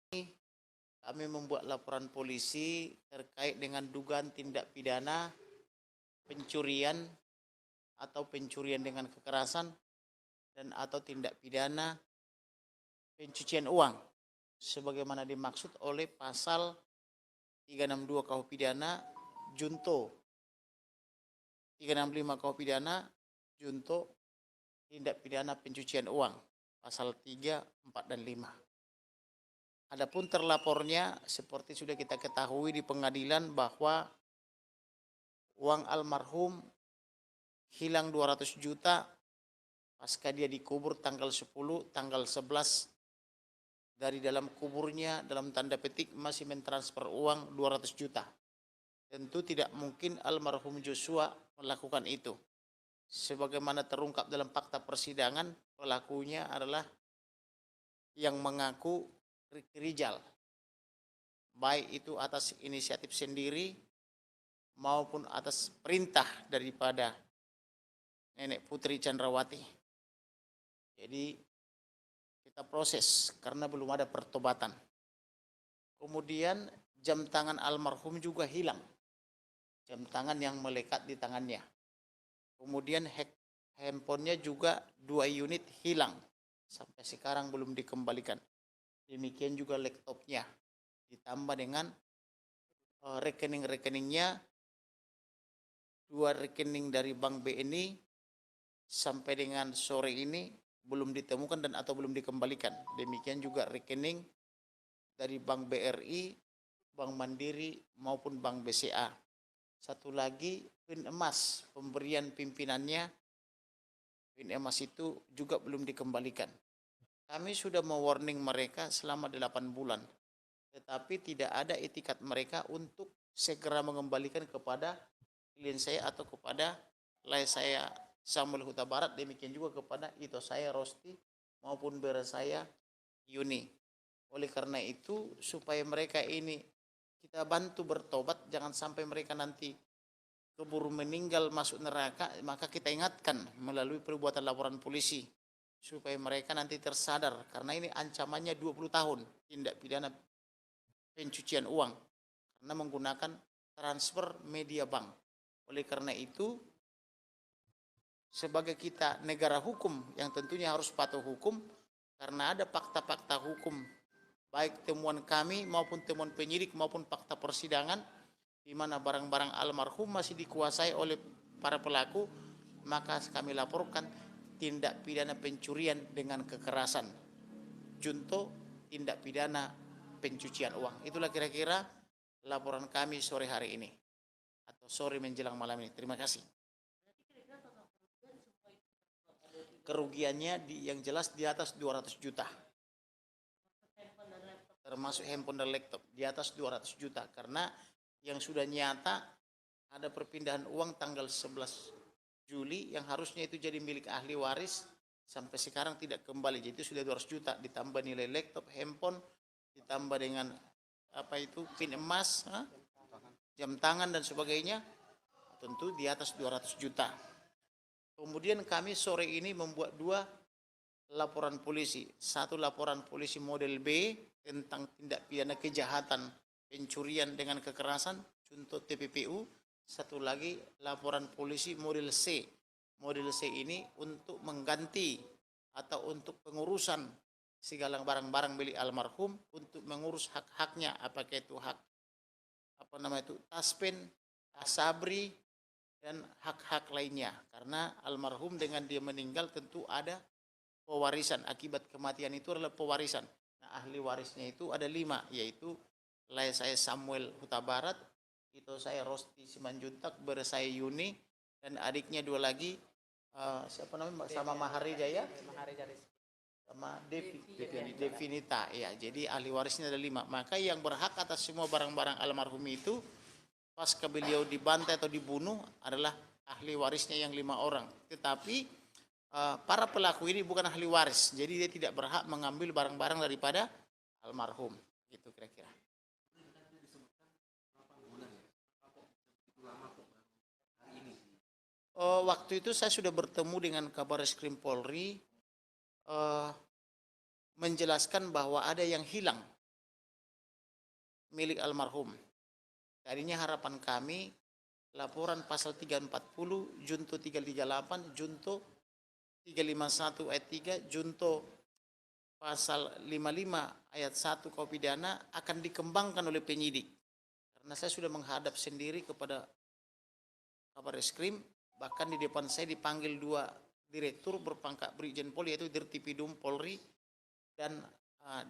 kami membuat laporan polisi terkait dengan dugaan tindak pidana pencurian atau pencurian dengan kekerasan dan atau tindak pidana pencucian uang sebagaimana dimaksud oleh pasal 362 KUH pidana junto 365 KUH pidana junto tindak pidana pencucian uang pasal 3, 4 dan 5. Adapun terlapornya seperti sudah kita ketahui di pengadilan bahwa uang almarhum hilang 200 juta pasca dia dikubur tanggal 10, tanggal 11 dari dalam kuburnya dalam tanda petik masih mentransfer uang 200 juta. Tentu tidak mungkin almarhum Joshua melakukan itu. Sebagaimana terungkap dalam fakta persidangan, pelakunya adalah yang mengaku Ricky Rijal, baik itu atas inisiatif sendiri maupun atas perintah daripada nenek Putri Chandrawati. Jadi kita proses karena belum ada pertobatan. Kemudian jam tangan almarhum juga hilang, jam tangan yang melekat di tangannya. Kemudian handphonenya juga 2 unit hilang, sampai sekarang belum dikembalikan. Demikian juga laptopnya, ditambah dengan rekening-rekeningnya, 2 rekening dari Bank BNI sampai dengan sore ini belum ditemukan dan atau belum dikembalikan. Demikian juga rekening dari Bank BRI, Bank Mandiri maupun Bank BCA. Satu lagi PIN emas, pemberian pimpinannya, PIN emas itu juga belum dikembalikan. Kami sudah mewarning mereka selama 8 bulan, tetapi tidak ada etikat mereka untuk segera mengembalikan kepada klien saya atau kepada klien saya Samuel Huta Barat, demikian juga kepada Ito saya Rosti maupun bera saya Yuni. Oleh karena itu, supaya mereka ini kita bantu bertobat, jangan sampai mereka nanti keburu meninggal masuk neraka, maka kita ingatkan melalui perbuatan laporan polisi supaya mereka nanti tersadar, karena ini ancamannya 20 tahun tindak pidana pencucian uang karena menggunakan transfer media bank. Oleh karena itu, sebagai kita negara hukum yang tentunya harus patuh hukum, karena ada fakta-fakta hukum baik temuan kami maupun temuan penyidik maupun fakta persidangan di mana barang-barang almarhum masih dikuasai oleh para pelaku, maka kami laporkan tindak pidana pencurian dengan kekerasan, junto tindak pidana pencucian uang. Itulah kira-kira laporan kami sore hari ini atau sore menjelang malam ini. Terima kasih. Kerugiannya yang jelas di atas 200 juta. Termasuk handphone dan laptop di atas 200 juta karena yang sudah nyata ada perpindahan uang tanggal 11 Juli yang harusnya itu jadi milik ahli waris sampai sekarang tidak kembali. Jadi sudah 200 juta ditambah nilai laptop, handphone, ditambah dengan apa itu pin emas, jam tangan dan sebagainya, tentu di atas 200 juta. Kemudian kami sore ini membuat 2 laporan polisi. Satu laporan polisi model B tentang tindak pidana kejahatan pencurian dengan kekerasan, contoh TPPU. Satu lagi laporan polisi model C. Model C ini untuk mengganti atau untuk pengurusan segala barang-barang milik almarhum untuk mengurus hak-haknya, apakah itu hak taspen, asabri dan hak-hak lainnya. Karena almarhum dengan dia meninggal tentu ada pewarisan, akibat kematian itu adalah pewarisan. Nah, ahli warisnya itu ada 5, yaitu saya Samuel Huta Barat, itu saya Rosti Simanjuntak, saya Yuni, dan adiknya 2 lagi, siapa namanya, sama Mahari Jaya, sama Devinita. Ya, jadi ahli warisnya ada 5. Maka yang berhak atas semua barang-barang almarhum itu pasca beliau dibantai atau dibunuh adalah ahli warisnya yang 5 orang. Tetapi para pelaku ini bukan ahli waris, jadi dia tidak berhak mengambil barang-barang daripada almarhum. Gitu kira-kira. Waktu itu saya sudah bertemu dengan Kabar Reskrim Polri, menjelaskan bahwa ada yang hilang milik almarhum. Tadinya harapan kami laporan pasal 340, junto 338, junto 351 ayat 3, junto pasal 55 ayat 1 KUH pidana akan dikembangkan oleh penyidik. Karena saya sudah menghadap sendiri kepada Kabarreskrim, bahkan di depan saya dipanggil 2 direktur berpangkat Brigjen Pol, yaitu Dirtipidum Polri dan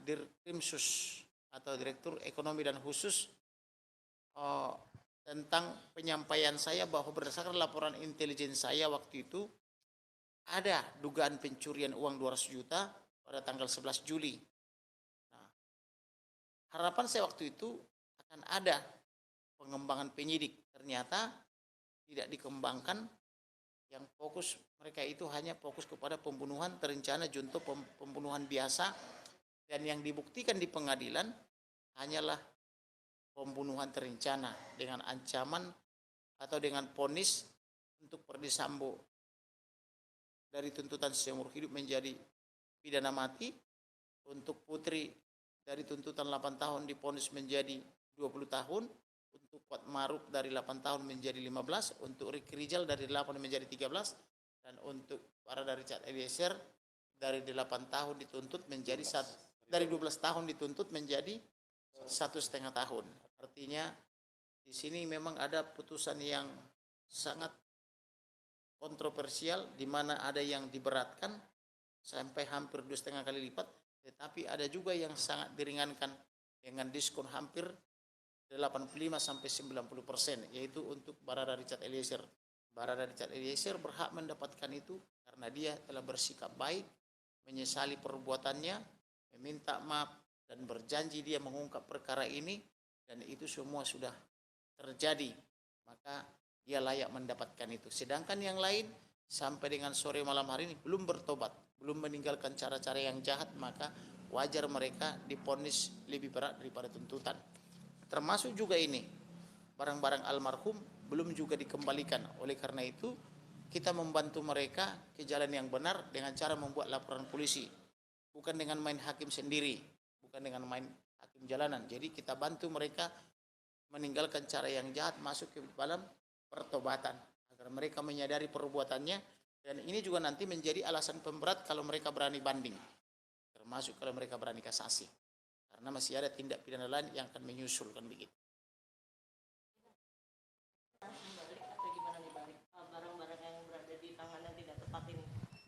Dirkrimsus atau Direktur Ekonomi dan Khusus, tentang penyampaian saya bahwa berdasarkan laporan intelijen saya waktu itu ada dugaan pencurian uang 200 juta pada tanggal 11 Juli. Nah, harapan saya waktu itu akan ada pengembangan penyidik, ternyata tidak dikembangkan. Yang fokus mereka itu hanya fokus kepada pembunuhan terencana junto pembunuhan biasa, dan yang dibuktikan di pengadilan hanyalah pembunuhan terencana dengan ancaman atau dengan vonis untuk Ferdy Sambo dari tuntutan seumur hidup menjadi pidana mati, untuk Putri dari tuntutan 8 tahun divonis menjadi 20 tahun, untuk Kuat Maruf dari 8 tahun menjadi 15, untuk Ricky Rizal dari 8 menjadi 13, dan untuk Barada Richard Eliezer dari 8 tahun dituntut menjadi dari 12 tahun dituntut menjadi 1,5 tahun. Artinya di sini memang ada putusan yang sangat kontroversial, di mana ada yang diberatkan sampai hampir 2,5 kali lipat, tetapi ada juga yang sangat diringankan dengan diskon hampir 85 sampai 90%, yaitu untuk Barada Richard Eliezer. Barada Richard Eliezer berhak mendapatkan itu karena dia telah bersikap baik, menyesali perbuatannya, meminta maaf, dan berjanji dia mengungkap perkara ini, dan itu semua sudah terjadi, maka dia layak mendapatkan itu. Sedangkan yang lain sampai dengan sore malam hari ini belum bertobat, belum meninggalkan cara-cara yang jahat, maka wajar mereka divonis lebih berat daripada tuntutan. Termasuk juga ini, barang-barang almarhum belum juga dikembalikan. Oleh karena itu, kita membantu mereka ke jalan yang benar dengan cara membuat laporan polisi, bukan dengan main hakim sendiri, bukan dengan main hakim jalanan. Jadi kita bantu mereka meninggalkan cara yang jahat, masuk ke dalam pertobatan agar mereka menyadari perbuatannya, dan ini juga nanti menjadi alasan pemberat kalau mereka berani banding, termasuk kalau mereka berani kasasi, karena masih ada tindak pidana lain yang akan menyusul, kan begitu. Barang-barang yang berada di tangan yang tidak tepat ini.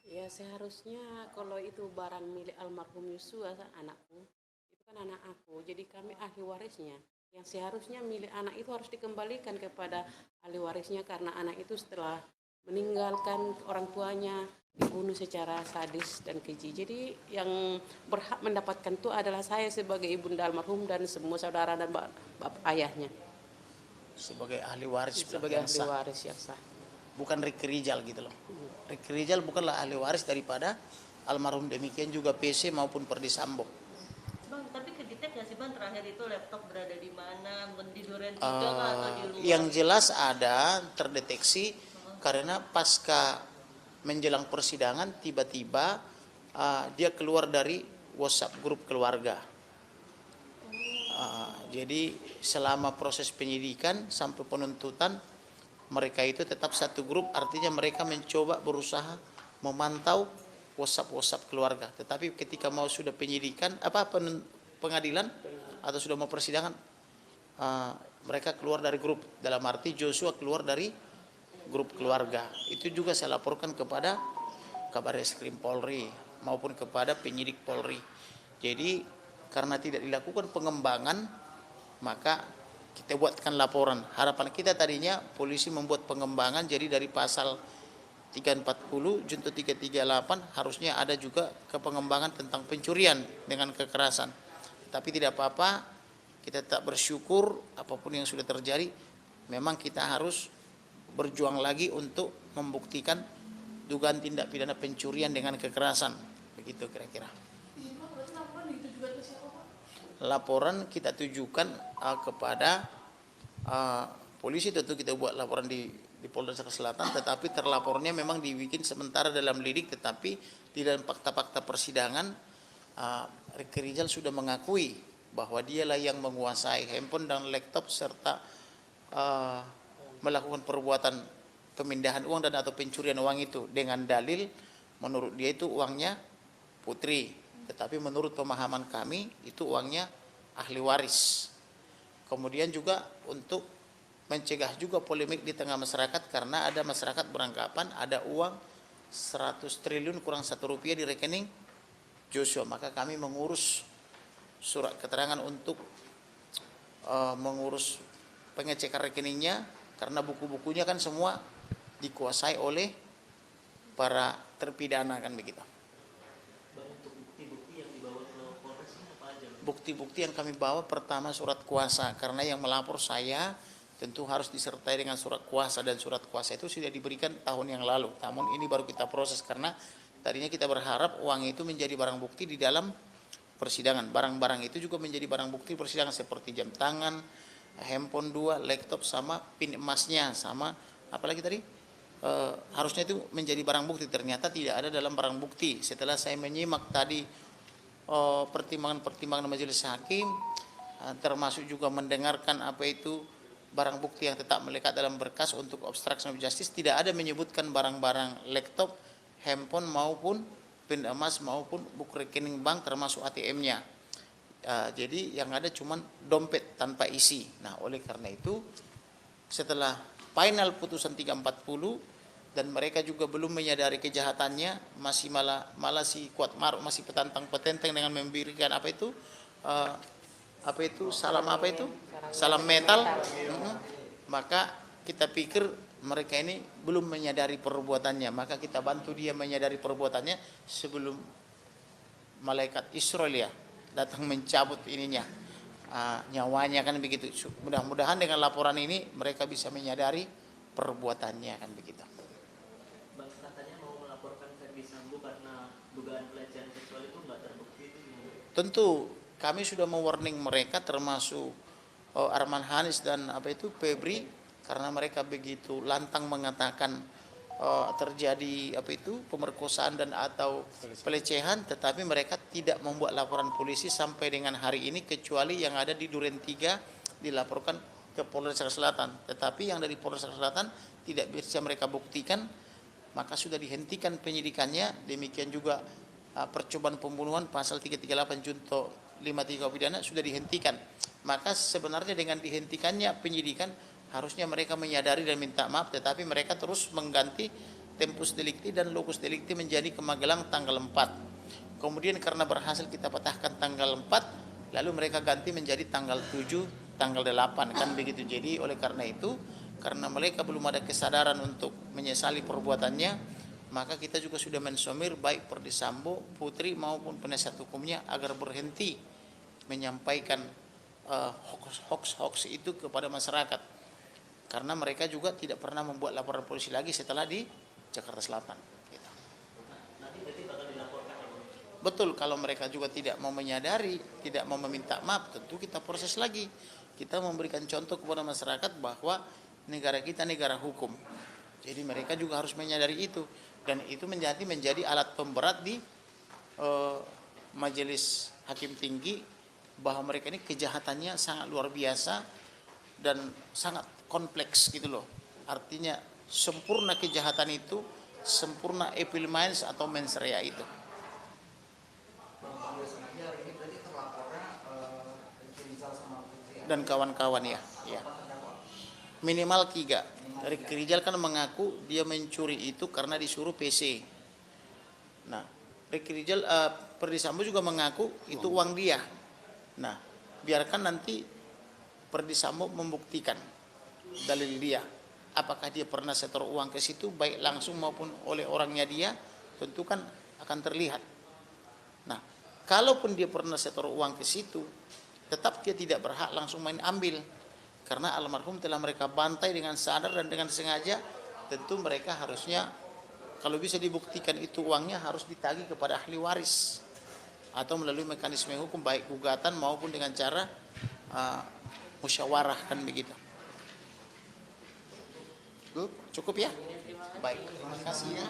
Ya seharusnya kalau itu barang milik almarhum Yosua anakku, itu kan anak aku, jadi kami ahli warisnya. Yang seharusnya milik anak itu harus dikembalikan kepada ahli warisnya, karena anak itu setelah meninggalkan orang tuanya dibunuh secara sadis dan keji. Jadi yang berhak mendapatkan itu adalah saya sebagai ibunda almarhum dan semua saudara dan ayahnya. Sebagai ahli waris, sebagai ahli waris yang sah. Bukan Ricky Rizal gitu loh. Ricky Rizal bukanlah ahli waris daripada almarhum, demikian juga PC maupun Ferdy Sambo. Bang, tapi kedetek nggak sih Bang terakhir itu laptop berada di mana, di duren juga atau di luar? Yang jelas ada terdeteksi karena pasca menjelang persidangan tiba-tiba dia keluar dari WhatsApp grup keluarga. Jadi selama proses penyidikan sampai penuntutan mereka itu tetap satu grup, artinya mereka mencoba berusaha memantau WhatsApp keluarga. Tetapi ketika mau sudah penyidikan pengadilan atau sudah mau persidangan, mereka keluar dari grup, dalam arti Joshua keluar dari grup keluarga. Itu juga saya laporkan kepada Kabarreskrim Polri maupun kepada penyidik Polri. Jadi karena tidak dilakukan pengembangan, maka kita buatkan laporan. Harapan kita tadinya polisi membuat pengembangan, jadi dari pasal 340 junto 338 harusnya ada juga kepengembangan tentang pencurian dengan kekerasan. Tapi tidak apa-apa, kita tetap bersyukur apapun yang sudah terjadi. Memang kita harus berjuang lagi untuk membuktikan dugaan tindak pidana pencurian dengan kekerasan. Begitu kira-kira. Laporan kita tujukan kepada polisi, tentu kita buat laporan di Polda Jakarta Selatan, tetapi terlapornya memang dibikin sementara dalam lidik, tetapi di dalam fakta-fakta persidangan Ricky Rizal sudah mengakui bahwa dialah yang menguasai handphone dan laptop serta melakukan perbuatan pemindahan uang dan atau pencurian uang itu dengan dalil menurut dia itu uangnya Putri, tetapi menurut pemahaman kami itu uangnya ahli waris. Kemudian juga untuk mencegah juga polemik di tengah masyarakat, karena ada masyarakat beranggapan ada uang 100 triliun kurang 1 rupiah di rekening Joshua, maka kami mengurus surat keterangan untuk mengurus pengecekan rekeningnya, karena buku-bukunya kan semua dikuasai oleh para terpidana kan begitu. Untuk bukti-bukti yang dibawa ke Polres ini apa aja? Bukti-bukti yang kami bawa pertama surat kuasa, karena yang melapor saya tentu harus disertai dengan surat kuasa, dan surat kuasa itu sudah diberikan tahun yang lalu. Namun ini baru kita proses karena tadinya kita berharap uang itu menjadi barang bukti di dalam persidangan. Barang-barang itu juga menjadi barang bukti persidangan seperti jam tangan, handphone 2, laptop sama pin emasnya, sama apalagi tadi harusnya itu menjadi barang bukti. Ternyata tidak ada dalam barang bukti. Setelah saya menyimak tadi pertimbangan-pertimbangan majelis hakim, termasuk juga mendengarkan apa itu barang bukti yang tetap melekat dalam berkas untuk obstruction of justice, tidak ada menyebutkan barang-barang laptop, handphone maupun pin emas maupun buku rekening bank termasuk ATM-nya. Jadi yang ada cuma dompet tanpa isi. Nah, oleh karena itu setelah final putusan 340 dan mereka juga belum menyadari kejahatannya, masih malah si Kuat Maruf masih petantang petenteng dengan memberikan salam metal. Maka kita pikir mereka ini belum menyadari perbuatannya, maka kita bantu dia menyadari perbuatannya sebelum malaikat Israel ya datang mencabut ininya nyawanya kan begitu. Mudah-mudahan dengan laporan ini mereka bisa menyadari perbuatannya kan begitu. Bang, katanya mau melaporkan Ferdi Sambo karena dugaan pelecehan seksual itu nggak terbukti itu gimana? Tentu kami sudah mewarning mereka termasuk Arman Hanis dan Febri, karena mereka begitu lantang mengatakan terjadi pemerkosaan dan atau pelecehan, tetapi mereka tidak membuat laporan polisi sampai dengan hari ini, kecuali yang ada di Duren 3 dilaporkan ke Polres Jakarta Selatan. Tetapi yang dari Polres Jakarta Selatan tidak bisa mereka buktikan, maka sudah dihentikan penyidikannya. Demikian juga percobaan pembunuhan pasal 338 junto 53 pidana sudah dihentikan. Maka sebenarnya dengan dihentikannya penyidikan harusnya mereka menyadari dan minta maaf, tetapi mereka terus mengganti tempus delicti dan locus delicti menjadi ke Magelang tanggal 4. Kemudian karena berhasil kita patahkan tanggal 4, lalu mereka ganti menjadi tanggal 7, tanggal 8 kan begitu. Jadi oleh karena itu, karena mereka belum ada kesadaran untuk menyesali perbuatannya, maka kita juga sudah mensomir baik Ferdi Sambo, Putri maupun penasihat hukumnya agar berhenti menyampaikan hoax itu kepada masyarakat, karena mereka juga tidak pernah membuat laporan polisi lagi setelah di Jakarta Selatan gitu. Nanti berarti bakal dilaporkan ya, Bang? Betul, kalau mereka juga tidak mau menyadari, tidak mau meminta maaf, tentu kita proses lagi. Kita memberikan contoh kepada masyarakat bahwa negara kita negara hukum, jadi mereka juga harus menyadari itu, dan itu menjadi alat pemberat di majelis hakim tinggi, bahwa mereka ini kejahatannya sangat luar biasa dan sangat kompleks gitu loh. Artinya sempurna kejahatan itu, sempurna evil minds atau mens rea itu. Dan kawan-kawan ya. Minimal 3. Ricky Rizal kan mengaku dia mencuri itu karena disuruh PC. Nah, Ricky Rizal, Ferdi Sambo juga mengaku itu uang dia. Nah, biarkan nanti Ferdi Sambo membuktikan dalil dia. Apakah dia pernah setor uang ke situ, baik langsung maupun oleh orangnya dia, tentu kan akan terlihat. Nah, kalaupun dia pernah setor uang ke situ, tetap dia tidak berhak langsung main ambil. Karena almarhum telah mereka bantai dengan sadar dan dengan sengaja, tentu mereka harusnya, kalau bisa dibuktikan itu uangnya, harus ditagih kepada ahli waris atau melalui mekanisme hukum baik gugatan maupun dengan cara musyawarah kan begitu. Cukup ya? Baik, terima kasih ya.